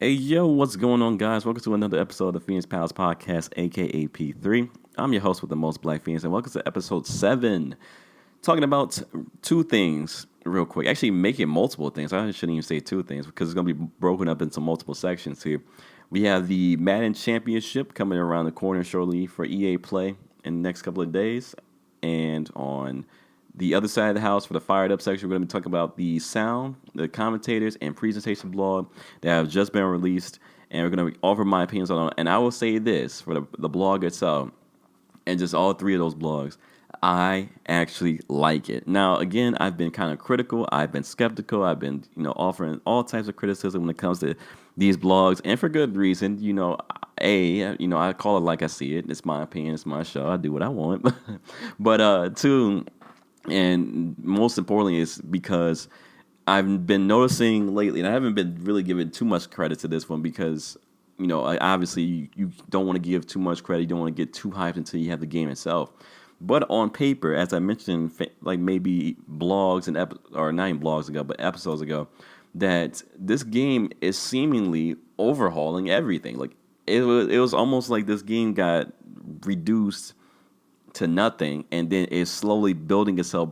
Hey, yo, what's going on, guys? Welcome to another episode of the Phoenix Pals Podcast, aka P3. I'm your host with the most black Phoenix, and welcome to episode 7. Talking about two things real quick. Actually, making multiple things. I shouldn't even say two things because it's going to be broken up into multiple sections here. We have the Madden Championship coming around the corner shortly for EA Play in the next couple of days. And on the other side of the house, for the fired up section, we're going to be talking about the sound, the commentators, and presentation blog that have just been released. And we're going to offer my opinions on it. And I will say this for the blog itself, and just all three of those blogs, I actually like it. Now, again, I've been kind of critical. I've been skeptical. I've been, offering all types of criticism when it comes to these blogs, and for good reason. I call it like I see it. It's my opinion. It's my show. I do what I want. But two, and most importantly, is because I've been noticing lately, and I haven't been really giving too much credit to this one because, obviously you don't want to give too much credit. You don't want to get too hyped until you have the game itself. But on paper, as I mentioned, like maybe blogs or not even blogs ago, but episodes ago, that this game is seemingly overhauling everything. Like it was almost like this game got reduced to nothing, and then it's slowly building itself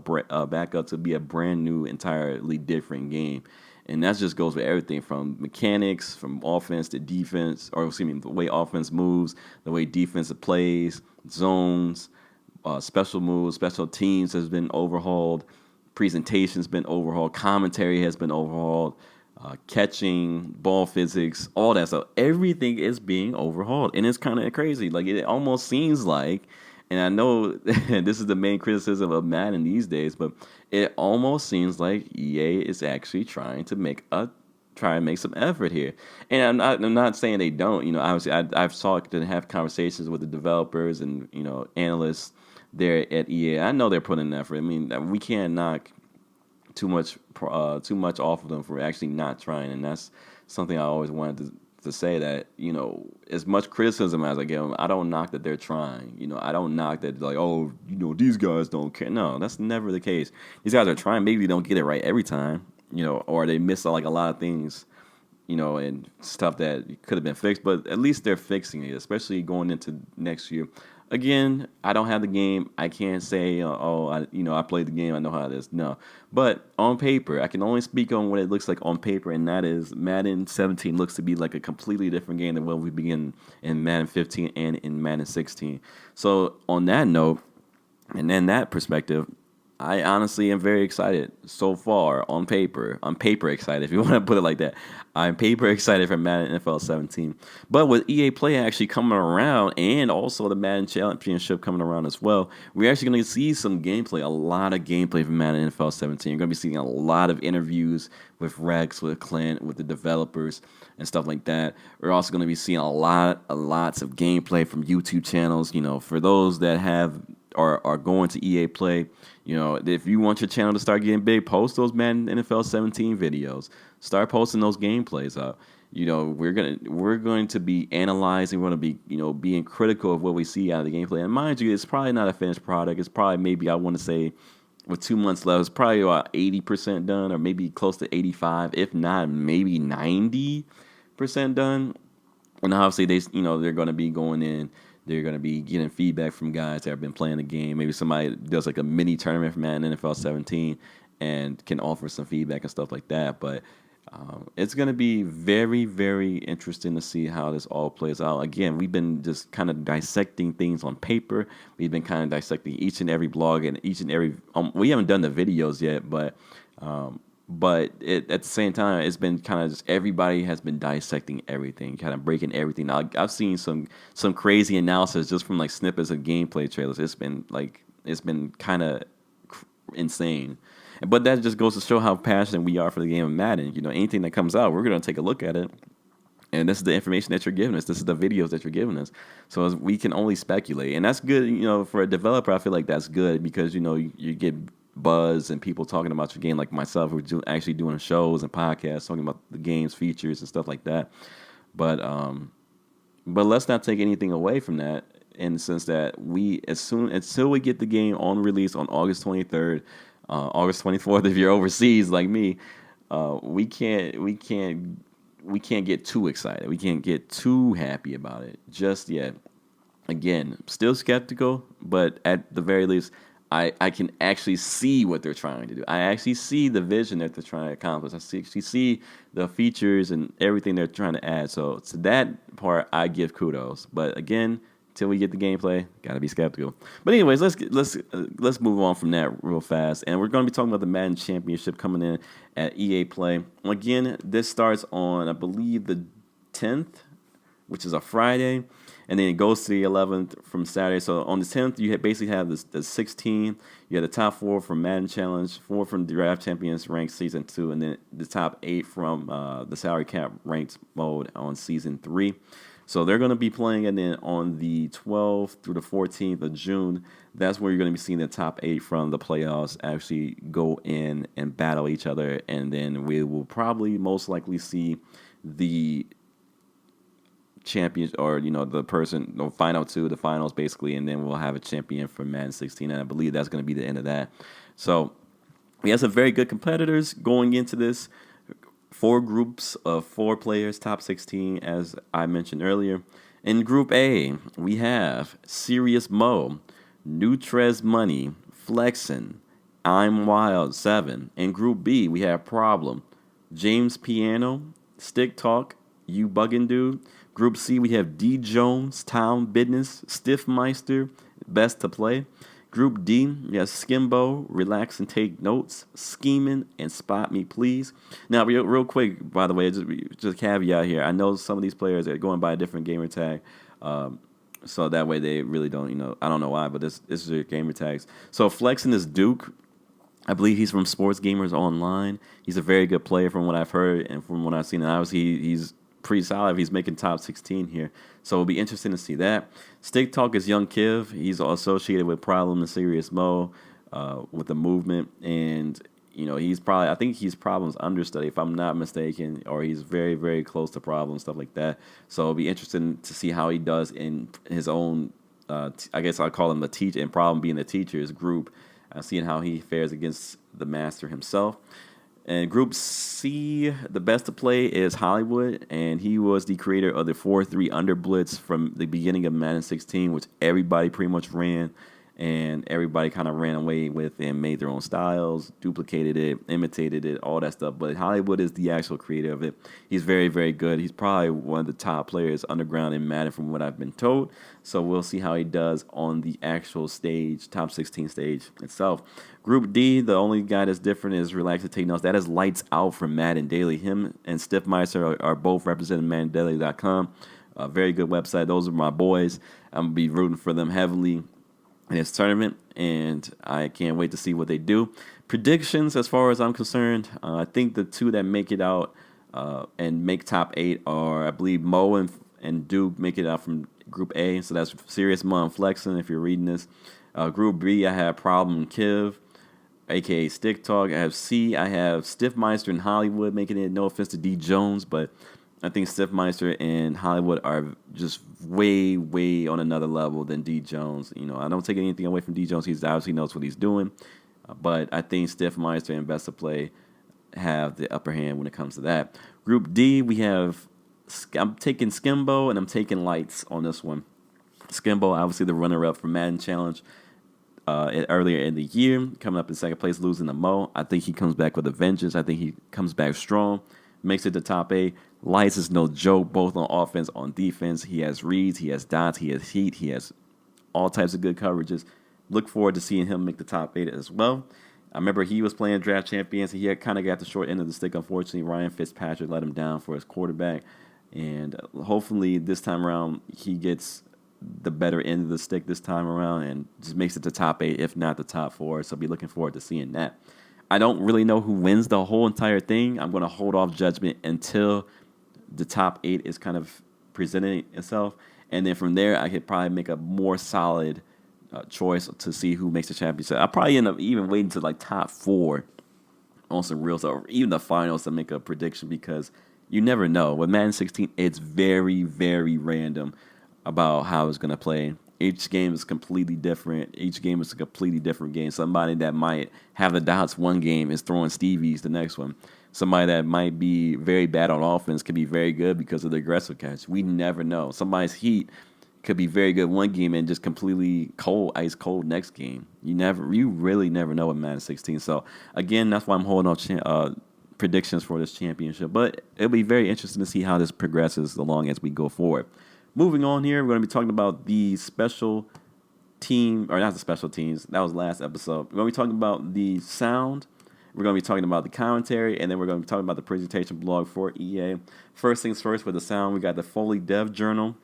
back up to be a brand new, entirely different game. And that just goes with everything from mechanics, from offense to defense, or excuse me, the way offense moves, the way defense plays, zones, special moves, special teams has been overhauled, presentation's been overhauled, commentary has been overhauled, catching, ball physics, all that stuff. Everything is being overhauled, and it's kind of crazy. Like it almost seems like, and I know this is the main criticism of Madden these days, but it almost seems like EA is actually trying to make some effort here. And I'm not saying they don't. Obviously I've talked and have conversations with the developers and analysts there at EA. I know they're putting in effort. I mean, we can't knock too much off of them for actually not trying, and that's something I always wanted to say, that as much criticism as I give them, I don't knock that they're trying. I don't knock that, like, oh, these guys don't care. No, that's never the case. These guys are trying. Maybe they don't get it right every time, or they miss like a lot of things, and stuff that could have been fixed, but at least they're fixing it, especially going into next year. Again, I don't have the game. I can't say, I played the game, I know how it is. No. But on paper, I can only speak on what it looks like on paper, and that is Madden 17 looks to be like a completely different game than what we begin in Madden 15 and in Madden 16. So on that note, and then that perspective, I honestly am very excited so far on paper. I'm paper excited, if you want to put it like that. I'm paper excited for Madden NFL 17. But with EA Play actually coming around, and also the Madden Championship coming around as well, we're actually going to see some gameplay, a lot of gameplay from Madden NFL 17. You're going to be seeing a lot of interviews with Rex, with Clint, with the developers, and stuff like that. We're also going to be seeing lots of gameplay from YouTube channels. For those that are going to EA Play, if you want your channel to start getting big, post those Madden NFL 17 videos. Start posting those gameplays up. We're going to be analyzing. We're going to be being critical of what we see out of the gameplay. And mind you, it's probably not a finished product. It's probably, maybe, I want to say, with 2 months left, it's probably about 80% done, or maybe close to 85, if not maybe 90% done. And obviously they're going to be going in. They're going to be getting feedback from guys that have been playing the game. Maybe somebody does like a mini tournament for Madden NFL 17 and can offer some feedback and stuff like that. But it's going to be very, very interesting to see how this all plays out. Again, we've been just kind of dissecting things on paper. We've been kind of dissecting each and every blog and each and every. We haven't done the videos yet, but at the same time, it's been kind of just everybody has been dissecting everything, kind of breaking everything. Now, I've seen some crazy analysis just from like snippets of gameplay trailers. It's been kind of insane. But that just goes to show how passionate we are for the game of Madden. Anything that comes out, we're going to take a look at it. And this is the information that you're giving us. This is the videos that you're giving us. So we can only speculate. And that's good, for a developer. I feel like that's good because, you get buzz and people talking about your game, like myself, who's actually doing shows and podcasts talking about the game's features and stuff like that. But let's not take anything away from that, in the sense that until we get the game on release on August 23rd, August 24th, if you're overseas like me, we can't we can't get too excited. We can't get too happy about it just yet. Again, still skeptical, but at the very least, I can actually see what they're trying to do. I actually see the vision that they're trying to accomplish. Actually see the features and everything they're trying to add. So to that part, I give kudos. But again, till we get the gameplay, gotta be skeptical. But anyways, let's move on from that real fast, and we're going to be talking about the Madden Championship coming in at EA Play. Again, this starts on, I believe, the 10th, which is a Friday, and then it goes to the 11th from Saturday. So on the 10th, you basically have the 16. You have the top 4 from Madden Challenge, 4 from the Draft Champions Ranked Season 2, and then the top 8 from the Salary Cap Ranked mode on Season 3. So they're going to be playing, and then on the 12th through the 14th of June, that's where you're going to be seeing the top 8 from the playoffs actually go in and battle each other, and then we will probably most likely see the champions, or the person, final 2, the finals basically, and then we'll have a champion for Madden 16, and I believe that's going to be the end of that. So we have some very good competitors going into this. 4 groups of 4 players, top 16, as I mentioned earlier. In Group A, we have Serious Mo, Nutrez Money, Flexin, I'm Wild 7. In Group B, we have Problem, James Piano, Stick Talk, You Buggin' Dude. Group C, we have D Jones, Town Business, Stiffmeister, Best to Play. Group D, we have Skimbo, Relax and Take Notes, Scheming, and Spot Me Please. Now, real quick, by the way, just a caveat here. I know some of these players are going by a different gamer tag, so that way they really don't, I don't know why, but this is their gamer tags. So Flexing is Duke. I believe he's from Sports Gamers Online. He's a very good player from what I've heard and from what I've seen. And obviously, he's pretty solid. He's making top 16 here. So it'll be interesting to see that. Stick Talk is Young Kiv. He's associated with Problem and Serious Mo with the movement. And, I think he's Problem's understudy, if I'm not mistaken, or he's very, very close to Problem, stuff like that. So it'll be interesting to see how he does in his own, I guess I'll call him the teacher, and Problem being the teacher's group, seeing how he fares against the master himself. And Group C, the best to play is Hollywood, and he was the creator of the 4-3 under blitz from the beginning of Madden 16, which everybody pretty much ran, and everybody kind of ran away with and made their own styles, duplicated it, imitated it, all that stuff. But Hollywood is the actual creator of it. He's very, very good. He's probably one of the top players underground in Madden from what I've been told. So we'll see how he does on the actual stage, top 16 stage itself. Group D, the only guy that's different is Relax and Take Notes. That is Lights Out from Madden Daily. Him and Stiffmeister are both representing MaddenDaily.com. A very good website. Those are my boys. I'm going to be rooting for them heavily in this tournament, and I can't wait to see what they do. Predictions, as far as I'm concerned, I think the 2 that make it out and make top 8 are, I believe, Mo and Duke make it out from Group A. So that's Serious Mo and Flexing, if you're reading this. Group B, I have Problem and Kiv, a.k.a. Stick Talk. I have C, I have Stiffmeister and Hollywood making it. No offense to D Jones, but I think Stiffmeister and Hollywood are just way, way on another level than D Jones. I don't take anything away from D Jones. He obviously knows what he's doing. But I think Stiffmeister and Best of Play have the upper hand when it comes to that. Group D, I'm taking Skimbo and I'm taking Lights on this one. Skimbo, obviously the runner-up for Madden Challenge earlier in the year, coming up in second place, losing to Mo. I think he comes back with a vengeance. I think he comes back strong, makes it to top 8. Lights is no joke, both on offense, on defense. He has reads, he has dots, he has heat, he has all types of good coverages. Look forward to seeing him make the top 8 as well. I remember he was playing Draft Champions, and he had kind of got the short end of the stick. Unfortunately, Ryan Fitzpatrick let him down for his quarterback. And hopefully this time around he gets the better end of the stick this time around and just makes it to top 8, if not the top 4. So I'll be looking forward to seeing that. I don't really know who wins the whole entire thing. I'm going to hold off judgment until the top 8 is kind of presenting itself. And then from there, I could probably make a more solid choice to see who makes the championship. I'll probably end up even waiting to like top 4 on some real stuff, or even the finals to make a prediction, because you never know. With Madden 16, it's very, very random about how it's going to play. Each game is completely different. Each game is a completely different game. Somebody that might have the dots one game is throwing Stevies the next one. Somebody that might be very bad on offense could be very good because of the aggressive catch. We never know. Somebody's heat could be very good one game and just completely cold, ice cold next game. You really never know with Madden 16. So again, that's why I'm holding on predictions for this championship. But it'll be very interesting to see how this progresses along as we go forward. Moving on here, we're going to be talking about the special team, or not the special teams. That was last episode. We're going to be talking about the sound. We're going to be talking about the commentary, and then we're going to be talking about the presentation blog for EA. First things first, with the sound, we got the Foley Dev Journal.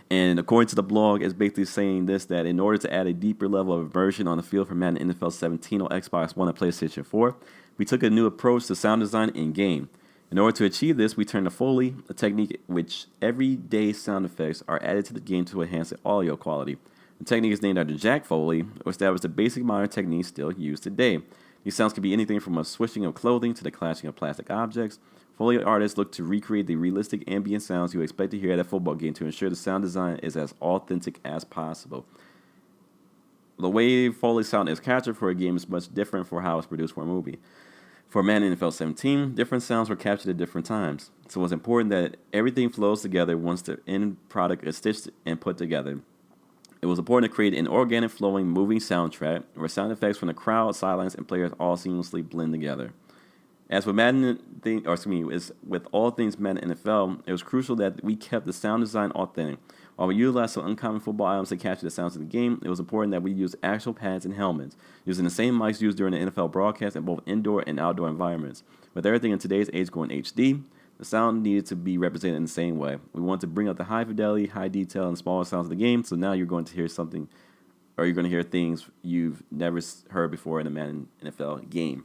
And according to the blog, it's basically saying this, that in order to add a deeper level of immersion on the field for Madden NFL 17 on Xbox One and PlayStation 4, we took a new approach to sound design in-game. In order to achieve this, we turned to Foley, a technique which everyday sound effects are added to the game to enhance the audio quality. The technique is named after Jack Foley, who established the basic modern techniques still used today. These sounds can be anything from a swishing of clothing to the clashing of plastic objects. Foley artists look to recreate the realistic ambient sounds you expect to hear at a football game to ensure the sound design is as authentic as possible. The way Foley sound is captured for a game is much different for how it's produced for a movie. For Madden NFL 17, different sounds were captured at different times, so it's important that everything flows together once the end product is stitched and put together. It was important to create an organic, flowing, moving soundtrack where sound effects from the crowd, sidelines, and players all seamlessly blend together. As with with all things Madden NFL, it was crucial that we kept the sound design authentic. While we utilized some uncommon football items to capture the sounds of the game, it was important that we use actual pads and helmets, using the same mics used during the NFL broadcast in both indoor and outdoor environments. With everything in today's age going HD, the sound needed to be represented in the same way. We want to bring out the high fidelity, high detail, and smaller sounds of the game, so now you're going to hear something, or you're going to hear things you've never heard before in a Madden NFL game.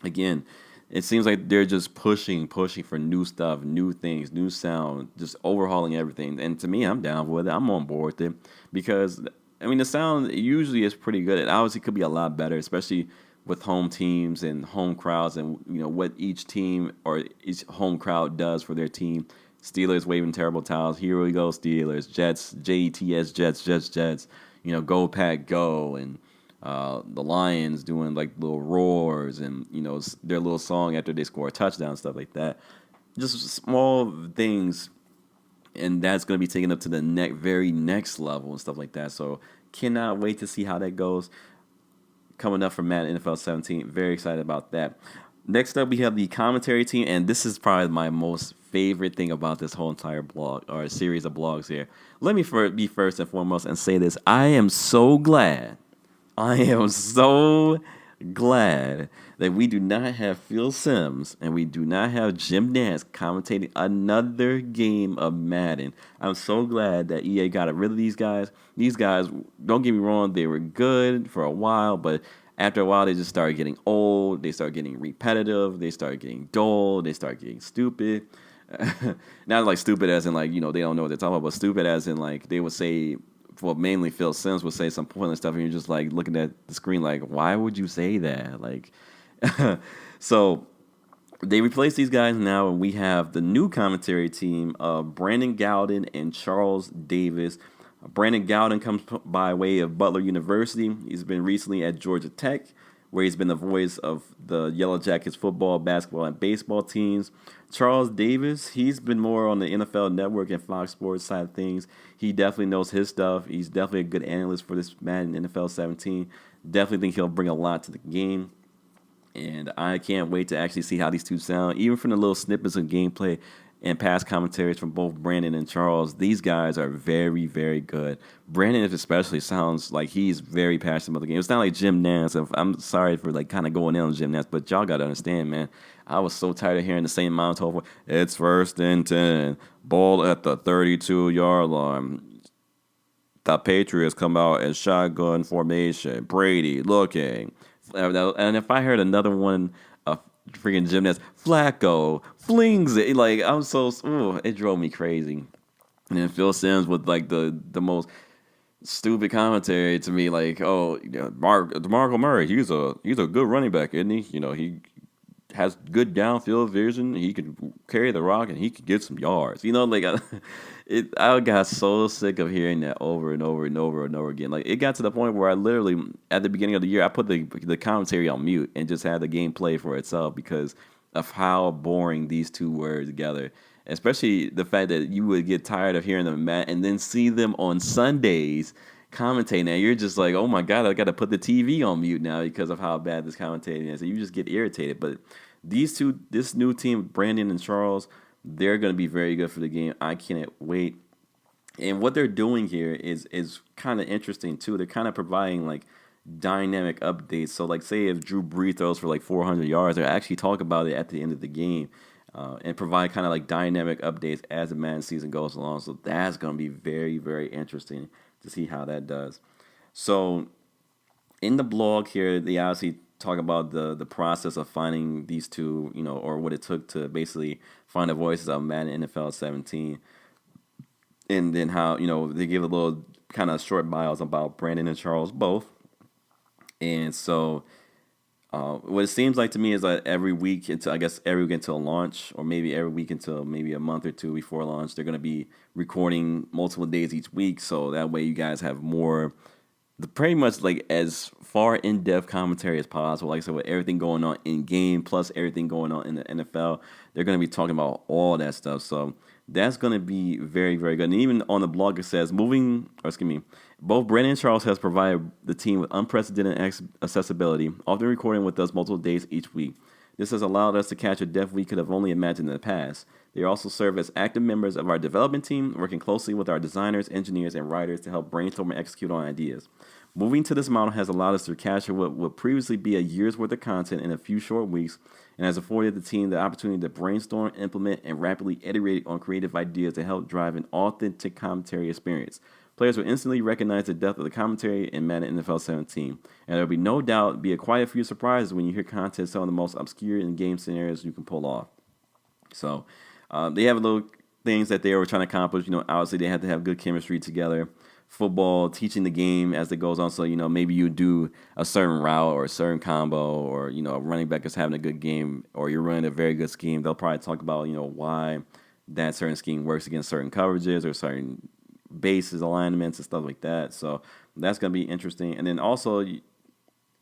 Again, it seems like they're just pushing for new stuff, new things, new sound, just overhauling everything. And to me, I'm down with it. I'm on board with it because, the sound usually is pretty good. It obviously could be a lot better, especially with home teams and home crowds and, what each team or each home crowd does for their team. Steelers waving terrible towels. Here we go, Steelers. Jets, Jets, Jets. Go Pack, go. And the Lions doing like little roars and their little song after they score a touchdown, stuff like that. Just small things, and that's going to be taken up to the very next level and stuff like that. So cannot wait to see how that goes. Coming up from Madden NFL 17, very excited about that. Next up, we have the commentary team, and this is probably my most favorite thing about this whole entire blog or series of blogs here. Let me be first and foremost and say this: I am so glad that we do not have Phil Simms and we do not have Jim Nantz commentating another game of Madden. I'm so glad that EA got rid of these guys. These guys, don't get me wrong, they were good for a while, but after a while they just started getting old, they started getting repetitive, they started getting dull, they started getting stupid. Not like stupid as in like, they don't know what they're talking about, but stupid as in like they would say, well, mainly Phil Simms would say some pointless stuff, and you're just like looking at the screen like, why would you say that? Like, so they replaced these guys now, and we have the new commentary team of Brandon Gowden and Charles Davis. Brandon Gowden comes by way of Butler University. He's been recently at Georgia Tech, where he's been the voice of the Yellow Jackets football, basketball, and baseball teams. Charles Davis, he's been more on the NFL Network and Fox Sports side of things. He definitely knows his stuff. He's definitely a good analyst for this Madden NFL 17. Definitely think he'll bring a lot to the game. And I can't wait to actually see how these two sound. Even from the little snippets of gameplay and past commentaries from both Brandon and Charles, these guys are very, very good. Brandon especially sounds like he's very passionate about the game. It's not like Jim Nantz. I'm sorry for like kind of going in on Jim Nantz, but y'all got to understand, man. I was so tired of hearing the same monotone. It's 1st and 10. Ball at the 32-yard line. The Patriots come out in shotgun formation. Brady looking. And if I heard another one of freaking Jim Nantz, Flacco flings it. Like, it drove me crazy. And then Phil Simms with like the most stupid commentary to me, like, DeMarco Murray, he's a good running back, isn't he? He has good downfield vision. He can carry the rock and he can get some yards. I got so sick of hearing that over and over and over and over again. Like, it got to the point where I literally, at the beginning of the year, I put the commentary on mute and just had the game play for itself because of how boring these two were together. Especially the fact that you would get tired of hearing them and then see them on Sundays commentating, and you're just like, oh my god, I got to put the TV on mute now because of how bad this commentating is. And you just get irritated. But this new team, Brandon and Charles, they're going to be very good for the game. I can't wait. And what they're doing here is kind of interesting too. They're kind of providing like dynamic updates. So like, say if Drew Brees throws for like 400 yards, they actually talk about it at the end of the game. And provide kind of like dynamic updates as the Madden season goes along. So that's going to be very, very interesting to see how that does. So in the blog here, they obviously talk about the process of finding these two, or what it took to basically find the voices of Madden NFL 17. And then how, they give a little kind of short bios about Brandon and Charles both. And so what it seems like to me is that every week until launch, or maybe every week until maybe a month or two before launch, they're going to be recording multiple days each week. So that way you guys have more, pretty much like as far in-depth commentary as possible. Like I said, with everything going on in game plus everything going on in the NFL, they're going to be talking about all that stuff. So that's going to be very, very good. And even on the blog, it says both Brandon and Charles has provided the team with unprecedented accessibility, often recording with us multiple days each week. This has allowed us to catch a depth we could have only imagined in the past. They also serve as active members of our development team, working closely with our designers, engineers, and writers to help brainstorm and execute on ideas. Moving to this model has allowed us to capture what would previously be a year's worth of content in a few short weeks, and has afforded the team the opportunity to brainstorm, implement, and rapidly iterate on creative ideas to help drive an authentic commentary experience. Players will instantly recognize the depth of the commentary in Madden NFL 17, and there will be no doubt be a quite few surprises when you hear content some of the most obscure in-game scenarios you can pull off. So they have little things that they were trying to accomplish. Obviously they had to have good chemistry together. Football, teaching the game as it goes on. So, maybe you do a certain route or a certain combo, or, a running back is having a good game, or you're running a very good scheme. They'll probably talk about, why that certain scheme works against certain coverages or certain bases, alignments, and stuff like that. So that's going to be interesting. And then also,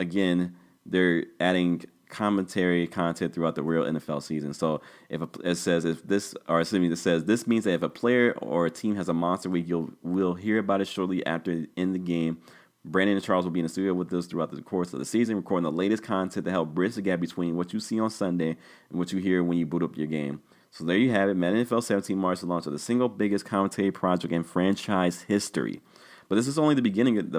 again, they're adding commentary content throughout the real NFL season. So this says this means that if a player or a team has a monster week, we'll hear about it shortly after in the game. Brandon and Charles will be in the studio with us throughout the course of the season, recording the latest content to help bridge the gap between what you see on Sunday and what you hear when you boot up your game. So there you have it. Madden NFL 17 marks the launch of the single biggest commentary project in franchise history. But this is only the beginning. The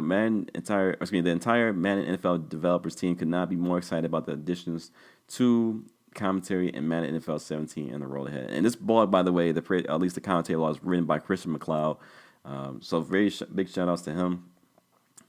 entire Madden NFL developers team could not be more excited about the additions to commentary in Madden NFL 17 and the road ahead. And this blog, by the way, at least the commentary log is written by Christian McLeod. So very big shout outs to him.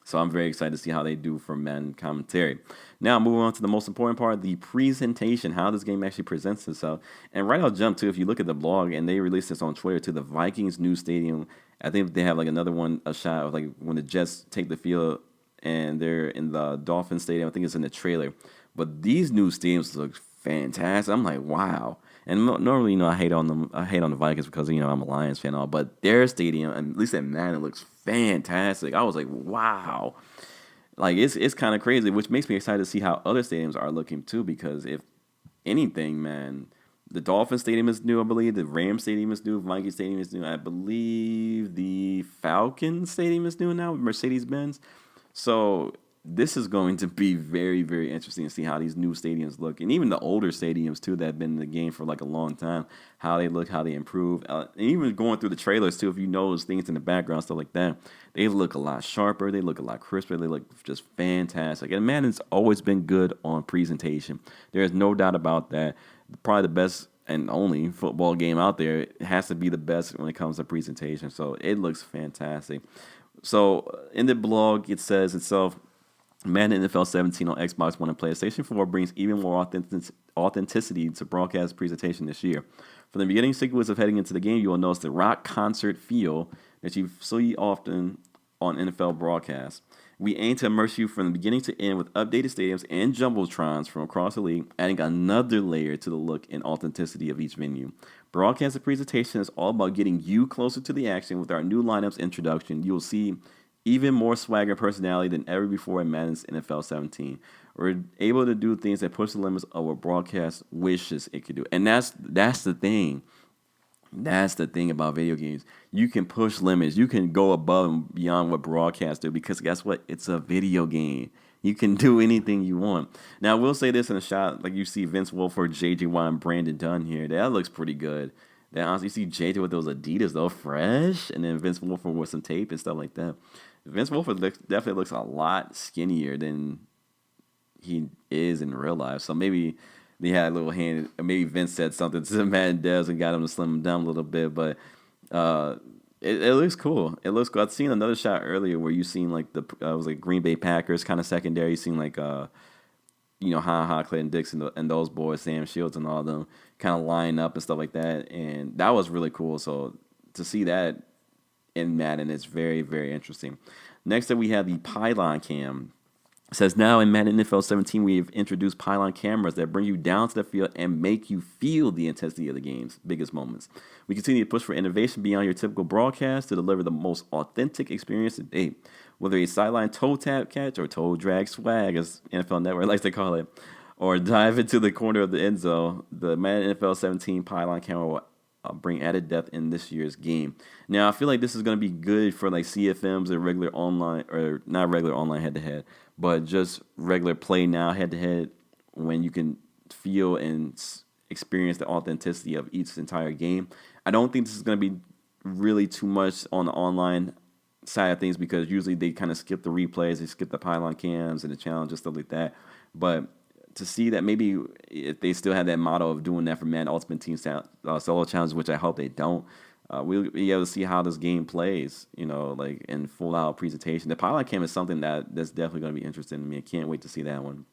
So I'm very excited to see how they do for Madden commentary. Now, moving on to the most important part, the presentation, how this game actually presents itself. And right out jump, too, if you look at the blog, and they released this on Twitter, too, the Vikings' new stadium. I think they have like another one, a shot of like when the Jets take the field and they're in the Dolphins stadium. I think it's in the trailer. But these new stadiums look fantastic. I'm like, wow. And normally, I hate on them. I hate on the Vikings because I'm a Lions fan, and all. But their stadium, at least at Madden, looks fantastic. I was like, wow. Like it's kind of crazy, which makes me excited to see how other stadiums are looking too. Because if anything, man, the Dolphin Stadium is new, I believe. The Rams Stadium is new. Viking Stadium is new. I believe the Falcon Stadium is new now, Mercedes-Benz. So this is going to be very, very interesting to see how these new stadiums look. And even the older stadiums, too, that have been in the game for like a long time, how they look, how they improve. And even going through the trailers, too, if you notice things in the background, stuff like that, they look a lot sharper. They look a lot crisper. They look just fantastic. And Madden's always been good on presentation. There's no doubt about that. Probably the best and only football game out there. It has to be the best when it comes to presentation. So it looks fantastic. So in the blog, it says itself, Madden NFL 17 on Xbox One and PlayStation 4 brings even more authenticity to broadcast presentation this year. From the beginning sequence of heading into the game, you will notice the rock concert feel that you see often on NFL broadcasts. We aim to immerse you from the beginning to end with updated stadiums and jumbotrons from across the league, adding another layer to the look and authenticity of each venue. Broadcast presentation is all about getting you closer to the action. With our new lineups introduction, you will see even more swagger and personality than ever before in Madden's NFL 17. We're able to do things that push the limits of what broadcast wishes it could do. And that's the thing. That's the thing about video games. You can push limits. You can go above and beyond what broadcasts do because guess what? It's a video game. You can do anything you want. Now, I will say this in a shot, like you see Vince Wilfork, J.J. Watt, and Brandon Dunn here. That looks pretty good. Then honestly, you see J.J. with those Adidas, though, fresh. And then Vince Wilfork with some tape and stuff like that. Vince Wilfork definitely looks a lot skinnier than he is in real life. So maybe they had a little hand. Maybe Vince said something to the Madden devs and got him to slim him down a little bit. But it looks cool. It looks cool. I've seen another shot earlier where you seen like it was like Green Bay Packers kind of secondary. You seen like Clinton Dixon and those boys, Sam Shields and all of them kind of line up and stuff like that. And that was really cool. So to see that in Madden is very, very interesting. Next up, we have the pylon cam. It says now in Madden NFL 17, we've introduced pylon cameras that bring you down to the field and make you feel the intensity of the game's biggest moments. We continue to push for innovation beyond your typical broadcast to deliver the most authentic experience to date. Whether a sideline toe tap catch or toe drag swag, as NFL Network likes to call it, or dive into the corner of the end zone, the Madden NFL 17 pylon camera will bring added depth in this year's game. Now, I feel like this is going to be good for like CFMs and regular online, or not regular online head-to-head, but just regular play now head-to-head when you can feel and experience the authenticity of each entire game. I don't think this is going to be really too much on the online side of things because usually they kind of skip the replays, they skip the pylon cams and the challenges, stuff like that. But to see that maybe if they still have that motto of doing that for Madden Ultimate Team solo challenges, which I hope they don't, we'll be able to see how this game plays, like in full out presentation. The pylon cam is something that's definitely going to be interesting to me. I can't wait to see that one.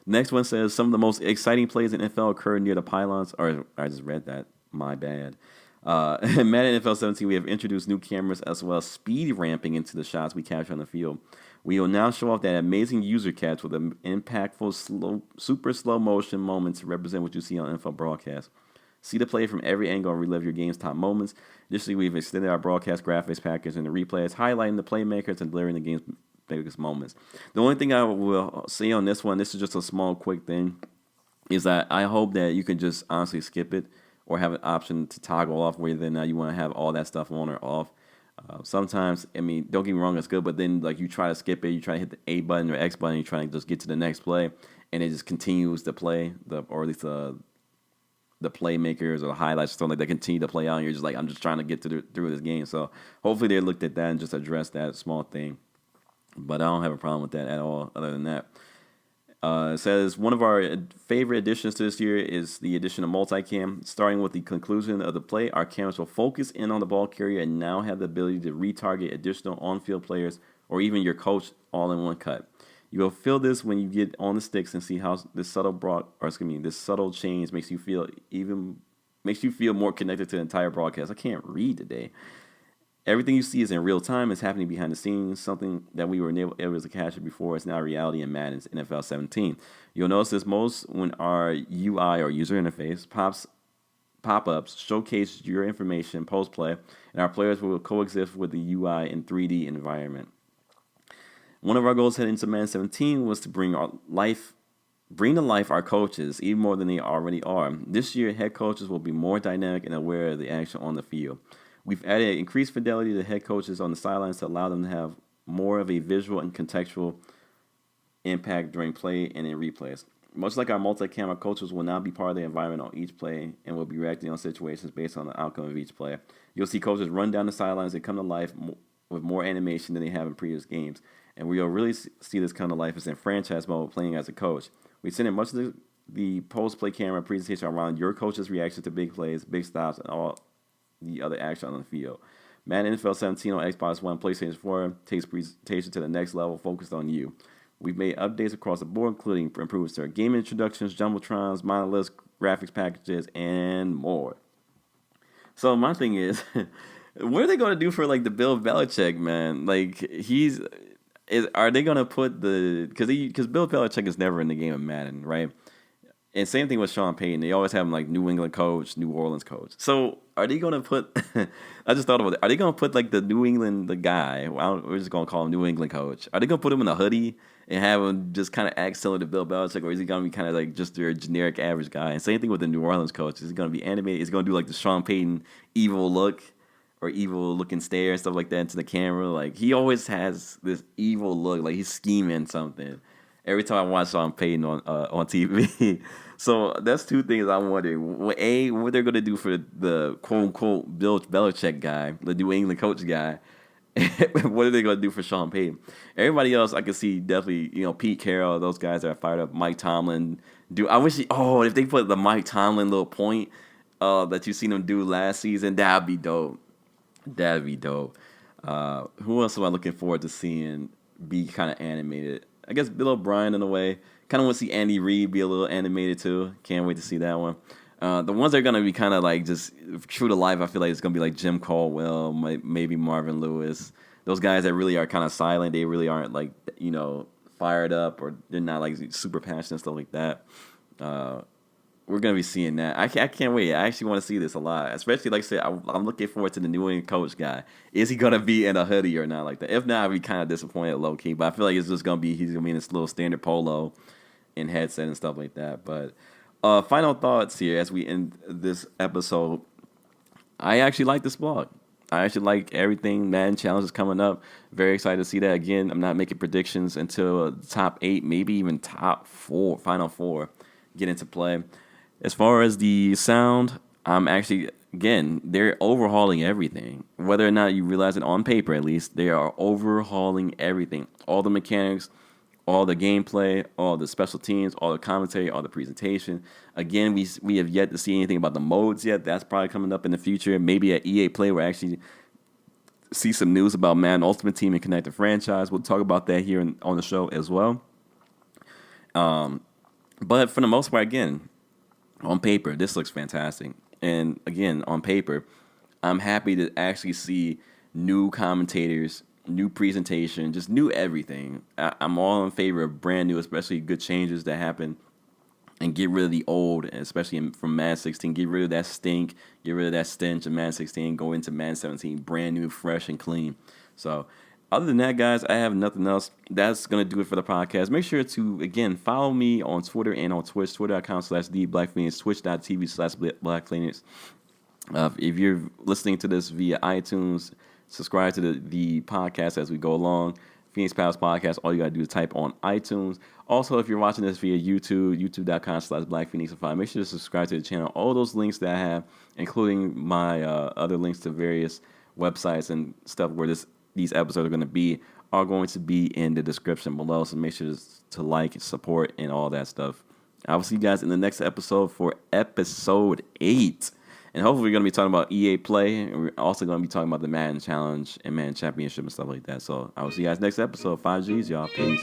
Next one says some of the most exciting plays in NFL occur near the pylons. Or I just read that. My bad. In Madden NFL 17, we have introduced new cameras as well as speed ramping into the shots we capture on the field. We will now show off that amazing user catch with an impactful, super slow motion moments to represent what you see on NFL broadcasts. See the play from every angle and relive your game's top moments. Additionally, we've extended our broadcast graphics package and the replays, highlighting the playmakers and delivering the game's biggest moments. The only thing I will say on this one, this is just a small, quick thing, is that I hope that you can just honestly skip it or have an option to toggle off whether or not you want to have all that stuff on or off. Sometimes, don't get me wrong, it's good, but then like you try to skip it, you try to hit the A button or X button, you try to just get to the next play, and it just continues to play, or at least the playmakers or the highlights or something like that continue to play out, and you're just like, I'm just trying to get through this game. So hopefully they looked at that and just addressed that small thing. But I don't have a problem with that at all, other than that. It says, one of our favorite additions to this year is the addition of multicam. Starting with the conclusion of the play, our cameras will focus in on the ball carrier and now have the ability to retarget additional on-field players or even your coach all in one cut. You will feel this when you get on the sticks and see how this subtle change makes you feel more connected to the entire broadcast. I can't read today. Everything you see is in real time. It's happening behind the scenes. Something that we were able to capture before is now reality in Madden's NFL 17. You'll notice this most when our UI or user interface pop-ups showcase your information post-play, and our players will coexist with the UI in 3D environment. One of our goals heading into Madden 17 was to bring to life our coaches even more than they already are. This year, head coaches will be more dynamic and aware of the action on the field. We've added increased fidelity to head coaches on the sidelines to allow them to have more of a visual and contextual impact during play and in replays. Much like our multi-camera, coaches will now be part of the environment on each play and will be reacting on situations based on the outcome of each play. You'll see coaches run down the sidelines and come to life with more animation than they have in previous games. And we'll really see this come to life as in franchise mode playing as a coach. We send in much of the post-play camera presentation around your coach's reaction to big plays, big stops, and all the other action on the field. Madden NFL 17 on Xbox One, PlayStation 4 takes presentation to the next level focused on you. We've made updates across the board, including improvements to our game introductions, jumbotrons, monoliths, graphics packages, and more. So my thing is, what are they going to do for like the Bill Belichick, man? Like are they going to put because Bill Belichick is never in the game of Madden, right? And same thing with Sean Payton. They always have him like New England coach, New Orleans coach. So are they going to put? I just thought about it. Are they going to put like the New England the guy? We're just going to call him New England coach. Are they going to put him in a hoodie and have him just kind of act similar to Bill Belichick, or is he going to be kind of like just their generic average guy? And same thing with the New Orleans coach. Is he going to be animated? Is he going to do like the Sean Payton evil look or evil looking stare and stuff like that into the camera? Like he always has this evil look, like he's scheming something. Every time I watch Sean Payton on TV. So that's two things I'm wondering. What they're going to do for the quote-unquote Bill Belichick guy, the New England coach guy. What are they going to do for Sean Payton? Everybody else, I can see definitely, Pete Carroll, those guys that are fired up. Mike Tomlin. If they put the Mike Tomlin little point that you seen him do last season, that'd be dope. That'd be dope. Who else am I looking forward to seeing be kind of animated? I guess Bill O'Brien in a way. Kind of want to see Andy Reid be a little animated too. Can't wait to see that one. The ones that are going to be kind of like just true to life, I feel like it's going to be like Jim Caldwell, maybe Marvin Lewis. Those guys that really are kind of silent. They really aren't like, fired up, or they're not like super passionate and stuff like that. We're going to be seeing that. I can't wait. I actually want to see this a lot. Especially, like I said, I'm looking forward to the New England coach guy. Is he going to be in a hoodie or not like that? If not, I'd be kind of disappointed low-key. But I feel like it's just going to be, he's going to be in this little standard polo and headset and stuff like that. But final thoughts here as we end this episode. I actually like this blog. I actually like everything. Madden Challenge is coming up. Very excited to see that. Again, I'm not making predictions until the top 8, maybe even top 4, final 4 get into play. As far as the sound, I'm actually, again, they're overhauling everything. Whether or not you realize it on paper, at least, they are overhauling everything. All the mechanics, all the gameplay, all the special teams, all the commentary, all the presentation. Again, we have yet to see anything about the modes yet. That's probably coming up in the future. Maybe at EA Play we'll actually see some news about Madden Ultimate Team and Connect the Franchise. We'll talk about that here on the show as well. But for the most part, again, on paper, this looks fantastic. And again, on paper, I'm happy to actually see new commentators, new presentation, just new everything. I'm all in favor of brand new, especially good changes that happen, and get rid of the old, especially from Madden 16. Get rid of that stink, get rid of that stench of Madden 16, go into Madden 17, brand new, fresh, and clean. So other than that, guys, I have nothing else. That's going to do it for the podcast. Make sure to, again, follow me on Twitter and on Twitch, twitter.com/TheBlackPhoenix, twitch.tv/BlackPhoenix. If you're listening to this via iTunes, subscribe to the podcast as we go along. Phoenix Palace Podcast, all you got to do is type on iTunes. Also, if you're watching this via YouTube, youtube.com/BlackPhoenix5, make sure to subscribe to the channel. All those links that I have, including my other links to various websites and stuff where these episodes are going to be in the description below. So make sure to like, support, and all that stuff. I will see you guys in the next episode for episode 8. And hopefully we're going to be talking about EA Play. And we're also going to be talking about the Madden Challenge and Madden Championship and stuff like that. So I will see you guys next episode. 5Gs, y'all. Peace.